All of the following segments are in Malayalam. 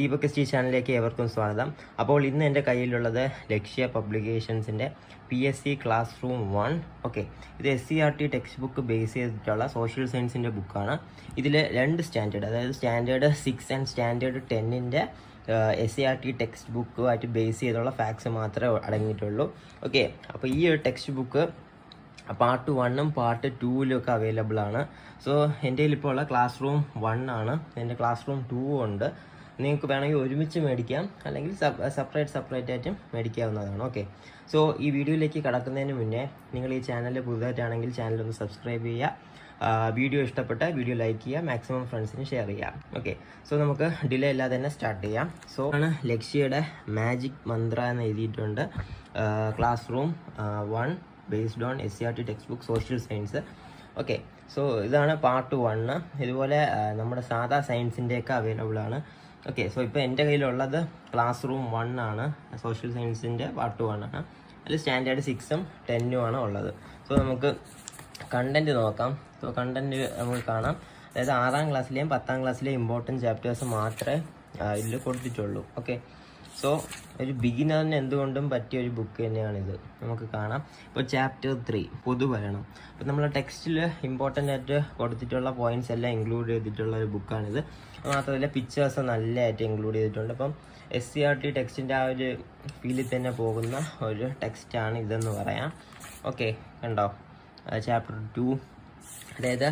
ദീപക് എസ് ടി ചാനലിലേക്ക് ഏവർക്കും സ്വാഗതം. അപ്പോൾ ഇന്ന് എൻ്റെ കയ്യിലുള്ളത് ലക്ഷ്യ പബ്ലിക്കേഷൻസിൻ്റെ PSC ക്ലാസ് റൂം 1. ഓക്കെ, ഇത് SCERT ടെക്സ്റ്റ് ബുക്ക് ബേസ് ചെയ്തിട്ടുള്ള സോഷ്യൽ സയൻസിൻ്റെ ബുക്കാണ്. ഇതിൽ 2 സ്റ്റാൻഡേർഡ്, അതായത് സ്റ്റാൻഡേർഡ് 6 ആൻഡ് സ്റ്റാൻഡേർഡ് 10ൻ്റെ SCERT ടെക്സ്റ്റ് ബുക്കുമായിട്ട് ബേസ് ചെയ്തുള്ള ഫാക്ട്സ് മാത്രമേ അടങ്ങിയിട്ടുള്ളൂ. ഓക്കെ, അപ്പോൾ ഈ ഒരു ടെക്സ്റ്റ് ബുക്ക് പാർട്ട് 1ഉം പാർട്ട് 2ലും ഒക്കെ അവൈലബിൾ ആണ്. സോ എൻ്റെ കയ്യിലിപ്പോൾ ഉള്ള ക്ലാസ് റൂം 1 ആണ്. എൻ്റെ ക്ലാസ് റൂം 2 ഉണ്ട്. നിങ്ങൾക്ക് വേണമെങ്കിൽ ഒരുമിച്ച് മേടിക്കാം, അല്ലെങ്കിൽ സെപ്പറേറ്റ് ആയിട്ടും മേടിക്കാവുന്നതാണ്. ഓക്കെ, സോ ഈ വീഡിയോയിലേക്ക് കടക്കുന്നതിന് മുന്നേ നിങ്ങൾ ഈ ചാനൽ പുതുതായിട്ടാണെങ്കിൽ ചാനൽ ഒന്ന് സബ്സ്ക്രൈബ് ചെയ്യുക. വീഡിയോ ഇഷ്ടപ്പെട്ട വീഡിയോ ലൈക്ക് ചെയ്യുക, മാക്സിമം ഫ്രണ്ട്സിന് ഷെയർ ചെയ്യുക. ഓക്കെ, സോ നമുക്ക് ഡിലേ ഇല്ലാതെ തന്നെ സ്റ്റാർട്ട് ചെയ്യാം. സോ ആണ് ലക്ഷ്യയുടെ മാജിക് മന്ത്ര എന്ന് എഴുതിയിട്ടുണ്ട്. Class room 1 based on SCERT text book social science. Okay, so ഇതാണ് പാർട്ട് 1. ഇതുപോലെ നമ്മുടെ സാധാ സയൻസിൻ്റെയൊക്കെ അവൈലബിൾ ആണ്. ഓക്കെ, സോ ഇപ്പോൾ എൻ്റെ കയ്യിലുള്ളത് ക്ലാസ് റൂം 1 ആണ്, സോഷ്യൽ സയൻസിൻ്റെ പാർട്ട് 1 ആണ്. അതിൽ സ്റ്റാൻഡേർഡ് 6ഉം 10ഉം ആണ് ഉള്ളത്. സോ നമുക്ക് കണ്ടൻറ്റ് നോക്കാം. സോ കണ്ടൻറ്റ് നമുക്ക് കാണാം. അതായത് 6ാം ക്ലാസ്സിലെയും 10ാം ക്ലാസ്സിലെയും ഇമ്പോർട്ടൻറ്റ് ചാപ്റ്റേഴ്സ് മാത്രമേ ഇതിൽ കൊടുത്തിട്ടുള്ളൂ. ഓക്കെ, സോ ഒരു ബിഗിനറിന് എന്തുകൊണ്ടും പറ്റിയ ഒരു ബുക്ക് തന്നെയാണിത്. നമുക്ക് കാണാം. ഇപ്പോൾ ചാപ്റ്റർ 3 പൊതുഭരണം. അപ്പോൾ നമ്മൾ ടെക്സ്റ്റിൽ ഇമ്പോർട്ടൻ്റ് ആയിട്ട് കൊടുത്തിട്ടുള്ള പോയിന്റ്സ് എല്ലാം ഇൻക്ലൂഡ് ചെയ്തിട്ടുള്ള ഒരു ബുക്കാണിത്. മാത്രമല്ല പിക്ചേഴ്സ് നല്ലതായിട്ട് ഇൻക്ലൂഡ് ചെയ്തിട്ടുണ്ട്. അപ്പം SCERT ടെക്സ്റ്റിൻ്റെ ആ ഒരു ഫീലിൽ തന്നെ പോകുന്ന ഒരു ടെക്സ്റ്റാണ് ഇതെന്ന് പറയാം. ഓക്കെ, കണ്ടോ, ചാപ്റ്റർ 2, അതായത്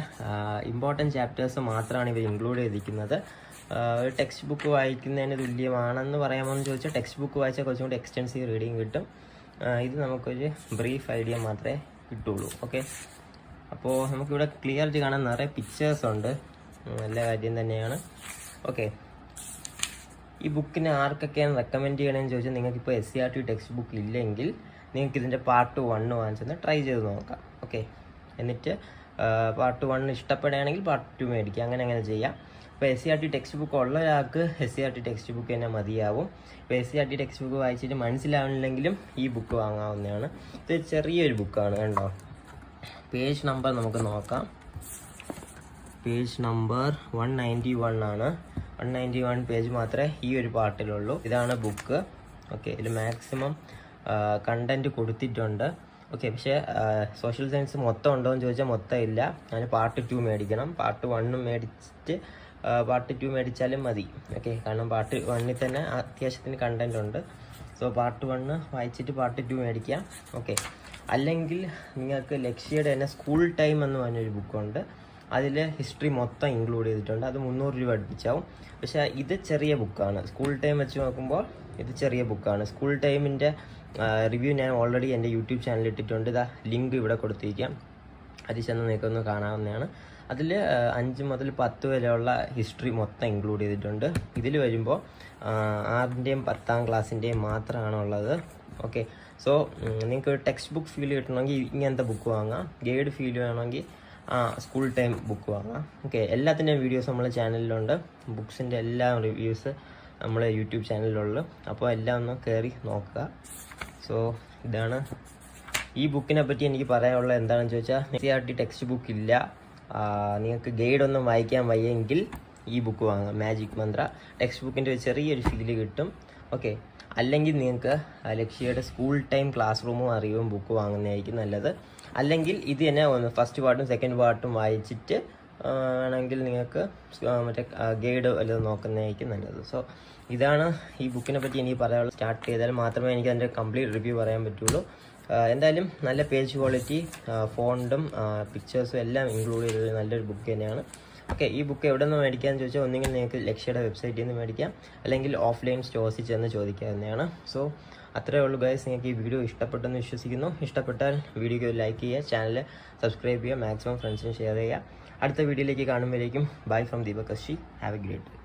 ഇമ്പോർട്ടൻറ്റ് ചാപ്റ്റേഴ്സ് മാത്രമാണ് ഇവർ ഇൻക്ലൂഡ് ചെയ്തിരിക്കുന്നത്. ഒരു ടെക്സ്റ്റ് ബുക്ക് വായിക്കുന്നതിന് തുല്യമാണെന്ന് പറയാമെന്ന് ചോദിച്ചാൽ ടെക്സ്റ്റ് ബുക്ക് വായിച്ചാൽ കുറച്ചും കൂടി എക്സ്റ്റെൻസീവ് റീഡിങ് കിട്ടും. ഇത് നമുക്കൊരു ബ്രീഫ് ഐഡിയ മാത്രമേ കിട്ടുള്ളൂ. ഓക്കെ, അപ്പോൾ നമുക്കിവിടെ ക്ലിയർ ആയിട്ട് കാണാൻ നിറയെ പിക്ചേഴ്സ് ഉണ്ട്. നല്ല കാര്യം തന്നെയാണ്. ഓക്കെ, ഈ ബുക്കിന് ആർക്കൊക്കെയാണ് റെക്കമെൻഡ് ചെയ്യണമെന്ന് ചോദിച്ചാൽ നിങ്ങൾക്കിപ്പോൾ SCERT ടെക്സ്റ്റ് ബുക്ക് ഇല്ലെങ്കിൽ നിങ്ങൾക്ക് ഇതിൻ്റെ പാർട്ട് 1 വാങ്ങിച്ചൊന്ന് ട്രൈ ചെയ്ത് നോക്കാം. ഓക്കെ, എന്നിട്ട് പാർട്ട് 1 ഇഷ്ടപ്പെടുകയാണെങ്കിൽ പാർട്ട് 2 മേടിക്കുക. അങ്ങനെ ചെയ്യാം. ഇപ്പോൾ SCERT ടെക്സ്റ്റ് ബുക്ക് ഉള്ള ഒരാൾക്ക് SCERT ടെക്സ്റ്റ് ബുക്ക് തന്നെ മതിയാവും. ഇപ്പോൾ SCERT ടെക്സ്റ്റ് ബുക്ക് വായിച്ചിട്ട് മനസ്സിലാവുന്നില്ലെങ്കിലും ഈ ബുക്ക് വാങ്ങാവുന്നതാണ്. ഇത് ചെറിയൊരു ബുക്കാണ്. കണ്ടോ, പേജ് നമ്പർ നമുക്ക് നോക്കാം. പേജ് നമ്പർ 191 ആണ്. 191 പേജ് മാത്രമേ ഈ ഒരു പാർട്ടിലുള്ളൂ. ഇതാണ് ബുക്ക്. ഓക്കെ, ഇതിൽ മാക്സിമം കണ്ടൻറ്റ് കൊടുത്തിട്ടുണ്ട്. ഓക്കെ, പക്ഷേ സോഷ്യൽ സയൻസ് മൊത്തം ഉണ്ടോ എന്ന് ചോദിച്ചാൽ മൊത്തം ഇല്ല. അതിന് പാർട്ട് 2 മേടിക്കണം. പാർട്ട് 1 മേടിച്ചിട്ട് പാർട്ട് 2 മേടിച്ചാലും മതി. ഓക്കെ, കാരണം പാർട്ട് 1ൽ തന്നെ അത്യാവശ്യത്തിന് കണ്ടൻറ് ഉണ്ട്. സോ പാർട്ട് 1 വായിച്ചിട്ട് പാർട്ട് 2 മേടിക്കാം. ഓക്കെ, അല്ലെങ്കിൽ നിങ്ങൾക്ക് ലക്ഷ്യയുടെ തന്നെ സ്കൂൾ ടൈം എന്ന് പറഞ്ഞൊരു ബുക്കുണ്ട്. അതിൽ ഹിസ്റ്ററി മൊത്തം ഇൻക്ലൂഡ് ചെയ്തിട്ടുണ്ട്. അത് 300 രൂപ അടുപ്പിച്ചാവും. പക്ഷേ ഇത് ചെറിയ ബുക്കാണ്. സ്കൂൾ ടൈം വെച്ച് നോക്കുമ്പോൾ ഇത് ചെറിയ ബുക്കാണ്. സ്കൂൾ ടൈമിൻ്റെ റിവ്യൂ ഞാൻ ഓൾറെഡി എൻ്റെ യൂട്യൂബ് ചാനലിൽ ഇട്ടിട്ടുണ്ട്. ഇതാ ലിങ്ക് ഇവിടെ കൊടുത്തിരിക്കാം. അതിൽ ചെന്ന് നിങ്ങൾക്കൊന്ന് കാണാവുന്നതാണ്. അതിൽ 5 മുതൽ 10 വരെയുള്ള ഹിസ്റ്ററി മൊത്തം ഇൻക്ലൂഡ് ചെയ്തിട്ടുണ്ട്. ഇതിൽ വരുമ്പോൾ 6ൻ്റെയും 10ാം ക്ലാസ്സിൻ്റെയും മാത്രമാണ് ഉള്ളത്. ഓക്കെ, സോ നിങ്ങൾക്ക് ടെക്സ്റ്റ് ബുക്ക് ഫീൽ കിട്ടണമെങ്കിൽ ഇങ്ങനത്തെ ബുക്ക് വാങ്ങാം. ഗൈഡ് ഫീൽ വേണമെങ്കിൽ സ്കൂൾ ടൈം ബുക്ക് വാങ്ങാം. ഓക്കെ, എല്ലാത്തിൻ്റെയും വീഡിയോസ് നമ്മളെ ചാനലിലുണ്ട്. ബുക്സിൻ്റെ എല്ലാ റിവ്യൂസ് നമ്മളെ യൂട്യൂബ് ചാനലിലുള്ളു. അപ്പോൾ എല്ലാം ഒന്ന് കയറി നോക്കുക. സോ ഇതാണ് ഈ ബുക്കിനെ പറ്റി എനിക്ക് പറയാനുള്ളത്. എന്താണെന്ന് ചോദിച്ചാൽ SCERT ടെക്സ്റ്റ് ബുക്ക് ഇല്ല, നിങ്ങൾക്ക് ഗൈഡൊന്നും വായിക്കാൻ വയ്യെങ്കിൽ ഈ ബുക്ക് വാങ്ങാം. മാജിക് മന്ത്ര ടെക്സ്റ്റ് ബുക്കിൻ്റെ ഒരു ചെറിയൊരു ഫീല് കിട്ടും. ഓക്കെ, അല്ലെങ്കിൽ നിങ്ങൾക്ക് ലക്ഷ്യയുടെ സ്കൂൾ ടൈം ക്ലാസ് റൂമും അറിവും ബുക്ക് വാങ്ങുന്നതായിരിക്കും നല്ലത്. അല്ലെങ്കിൽ ഇത് തന്നെ ഫസ്റ്റ് പാർട്ടും സെക്കൻഡ് പാർട്ടും വായിച്ചിട്ട് ആണെങ്കിൽ നിങ്ങൾക്ക് മറ്റേ ഗൈഡ് വല്ലതും നോക്കുന്നതായിരിക്കും നല്ലത്. സോ ഇതാണ് ഈ ബുക്കിനെ പറ്റി എനിക്ക് പറയാനുള്ളത്. സ്റ്റാർട്ട് ചെയ്താൽ മാത്രമേ എനിക്ക് അതിൻ്റെ കംപ്ലീറ്റ് റിവ്യൂ പറയാൻ പറ്റുള്ളൂ. എന്തായാലും നല്ല പേജ് ക്വാളിറ്റി, ഫോണ്ടും പിക്ചേഴ്സും എല്ലാം ഇൻക്ലൂഡ് ചെയ്തത് നല്ലൊരു ബുക്ക് തന്നെയാണ്. ഓക്കെ, ഈ ബുക്ക് എവിടെ നിന്ന് മേടിക്കാമെന്ന് ചോദിച്ചാൽ ഒന്നുകിൽ നിങ്ങൾക്ക് ലക്ഷ്യയുടെ വെബ്സൈറ്റിൽ നിന്ന് മേടിക്കാം, അല്ലെങ്കിൽ ഓഫ്ലൈൻ സ്റ്റോഴ്സിൽ ചെന്ന് ചോദിക്കാവുന്നതാണ്. സോ അത്രയേ ഉള്ളൂ ഗൈസ്. നിങ്ങൾക്ക് ഈ വീഡിയോ ഇഷ്ടപ്പെട്ടെന്ന് വിശ്വസിക്കുന്നു. ഇഷ്ടപ്പെട്ടാൽ വീഡിയോയ്ക്ക് ലൈക്ക് ചെയ്യുക, ചാനൽ സബ്സ്ക്രൈബ് ചെയ്യുക, മാക്സിമം ഫ്രണ്ട്സിന് ഷെയർ ചെയ്യുക. അടുത്ത വീഡിയോയിലേക്ക് കാണുമ്പോഴേക്കും bye from Deepak S T. Have a great day.